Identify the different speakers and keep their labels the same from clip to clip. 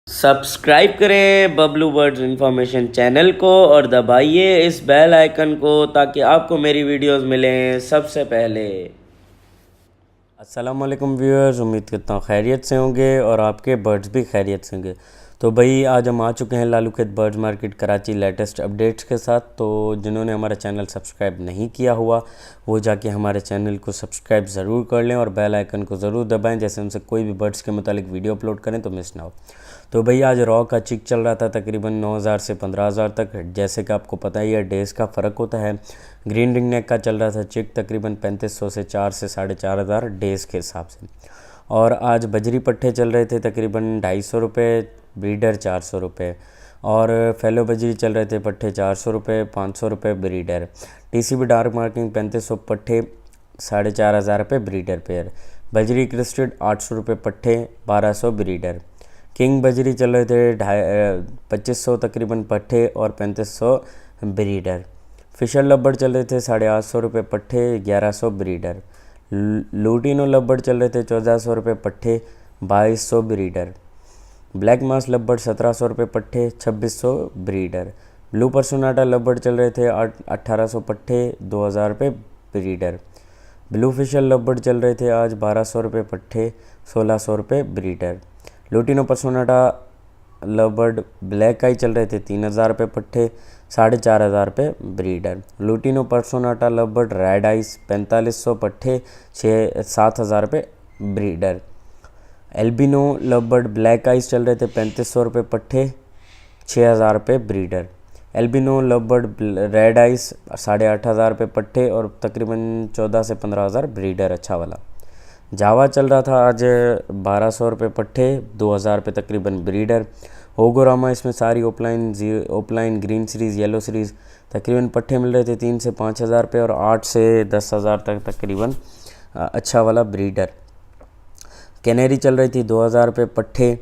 Speaker 1: Subscribe करें Bablu birds information channel को और दबाइए इस बेल आइकन को ताकि आपको मेरी वीडियोस मिलें सबसे पहले। अस्सलाम वालेकुम व्यूअर्स, उम्मीद करता हूँ खैरियत से होंगे और आपके बर्ड्स भी खैरियत से होंगे। तो भाई आज हम आ चुके हैं लालू खेत birds market Karachi latest updates के साथ। तो जिन्होंने हमारा चैनल सब्सक्राइब नहीं किया हुआ वो जाके हमारे चैनल को सब्सक्राइब ज़रूर कर लें और बेल आइकन को ज़रूर दबाएं, जैसे उनसे कोई भी बर्ड्स के मुतालिक वीडियो अपलोड करें तो मिस ना हो। तो भाई आज रॉ का चिक चल रहा था तकरीबन 9,000 से 15,000 तक, जैसे कि आपको पता ही है डेज़ का फ़र्क होता है। ग्रीन रिंग नेक का चल रहा था चिक तकरीबन 3500 से 4 से 4,500 डेज़ के हिसाब से। और आज बजरी पट्टे चल रहे थे तकरीबन 250 रुपये, ब्रीडर 400 रुपये, और फेलो बजरी चल रहे थे पट्टे 400 रुपये, 500 रुपये ब्रीडर। टीसीबी डार्क मार्किंग 3500 पट्टे, 4,500 रुपये ब्रीडर पेयर। बजरी क्रिस्टेड 800 रुपये पट्टे, 1200 ब्रीडर। किंग बजरी चल रहे थे 2500 तकरीबन पट्टे और 3500 ब्रीडर। फिशर लब्बड़ चल रहे थे 850 रुपये पट्टे, 1100 ब्रीडर। लूटिनो लब्बड़ चल रहे थे 1400 रुपये पट्टे, 2200 ब्रीडर। ब्लैक मास लब्बड़ 1700 रुपये पट्टे, 2600 ब्रीडर। ब्लू परसोनाटा लब्बड़ चल रहे थे 1800 पट्टे, 2000 रुपये ब्रीडर। ब्लू फिशर लब्बड़ चल रहे थे आज 1200 रुपये पट्टे, 1600 रुपये ब्रीडर। लूटिनो परसोनाटा लवर्ड ब्लैक आई चल रहे थे 3,000 रुपये पट्टे, 4,500 रुपये ब्रीडर। लूटिनो परसोनाटा लवर्ड रेड आइस 4500 पट्टे, 7,000 रुपये breeder. Albino lowered black ice चल रहे थे 3500 रुपये पट्टे, 6,000 रुपये breeder. Albino lowered red ice 8,500 रुपये पट्टे और तकरीबन 14 से 15,000 ब्रीडर अच्छा वाला। जावा चल रहा था आज 1200 रुपये पट्टे, 2,000 रुपये तकरीबन ब्रीडर। होगोरामा इसमें सारी opaline green series yellow series तकरीबन पट्टे मिल रहे थे 3 से 5,000 रुपये और 8 से 10,000 तक तकरीबन अच्छा वाला ब्रीडर। कैनेरी चल रही थी 2,000 रुपये पट्टे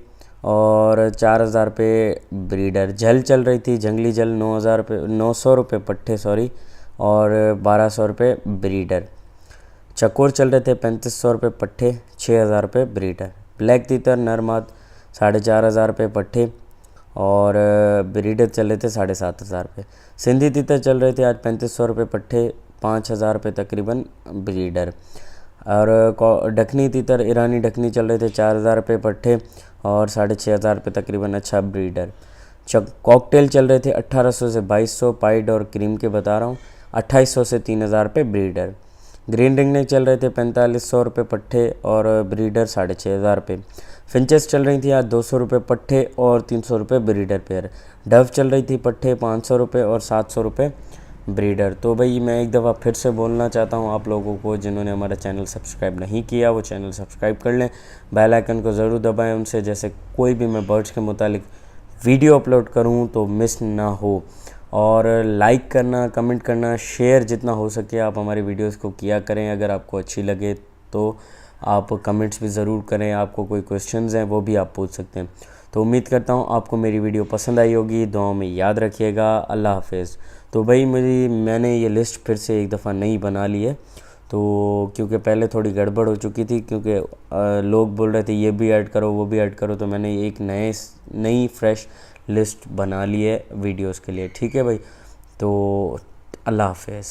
Speaker 1: और 4,000 रुपये ब्रीडर। जल चल रही थी जंगली जल 900 रुपये पट्टे और 1200 रुपये ब्रीडर। चकोर चल रहे थे 3500 रुपये पट्टे, 6,000 रुपये ब्रीडर। ब्लैक तीतर नरमाद 4,500 रुपये पट्टे और ब्रीडर चल रहे थे 7,500 रुपये। सिंधी तीतर चल रहे थे आज 3500 रुपये पट्टे, 5,000 रुपये तकरीबन ब्रीडर। और डकनी तीतर ईरानी डकनी चल रहे थे 4,000 रुपये पट्टे और 6,500 रुपये तकरीबन अच्छा ब्रीडर। कॉकटेल चल रहे थे 1,800 से 2,200, पाइड और क्रीम के बता रहा हूँ, 2,800 से 3,000 रुपये ब्रीडर। ग्रीन रिंग नेक चल रहे थे 4,500 रुपये पट्टे और ब्रीडर 6,500 रुपये। फिंचेस चल रही थी आज 200 रुपये पट्टे और 300 रुपये ब्रीडर पेयर। डव चल रही थी पट्टे 500 रुपये और 700 रुपये ब्रीडर। तो भाई मैं एक दफ़ा फिर से बोलना चाहता हूँ आप लोगों को जिन्होंने हमारा चैनल सब्सक्राइब नहीं किया वो चैनल सब्सक्राइब कर लें, बेल आइकन को ज़रूर दबाएं, उनसे जैसे कोई भी मैं बर्ड्स के मुतालिक वीडियो अपलोड करूँ तो मिस ना हो। और लाइक करना, कमेंट करना, शेयर जितना हो सके आप हमारी वीडियोस को किया करें। अगर आपको अच्छी लगे तो आप कमेंट्स भी ज़रूर करें, आपको कोई क्वेश्चंस हैं वो भी आप पूछ सकते हैं। तो उम्मीद करता हूँ आपको मेरी वीडियो पसंद आई होगी, दुआओं में याद रखिएगा। अल्लाह हाफिज़। तो भाई मैंने ये लिस्ट फिर से एक दफ़ा नई बना ली है, तो क्योंकि पहले थोड़ी गड़बड़ हो चुकी थी, क्योंकि लोग बोल रहे थे ये भी ऐड करो वो भी ऐड करो, तो मैंने एक नई फ्रेश लिस्ट बना ली है वीडियोस के लिए। ठीक है भाई, तो अल्लाह हाफिज़।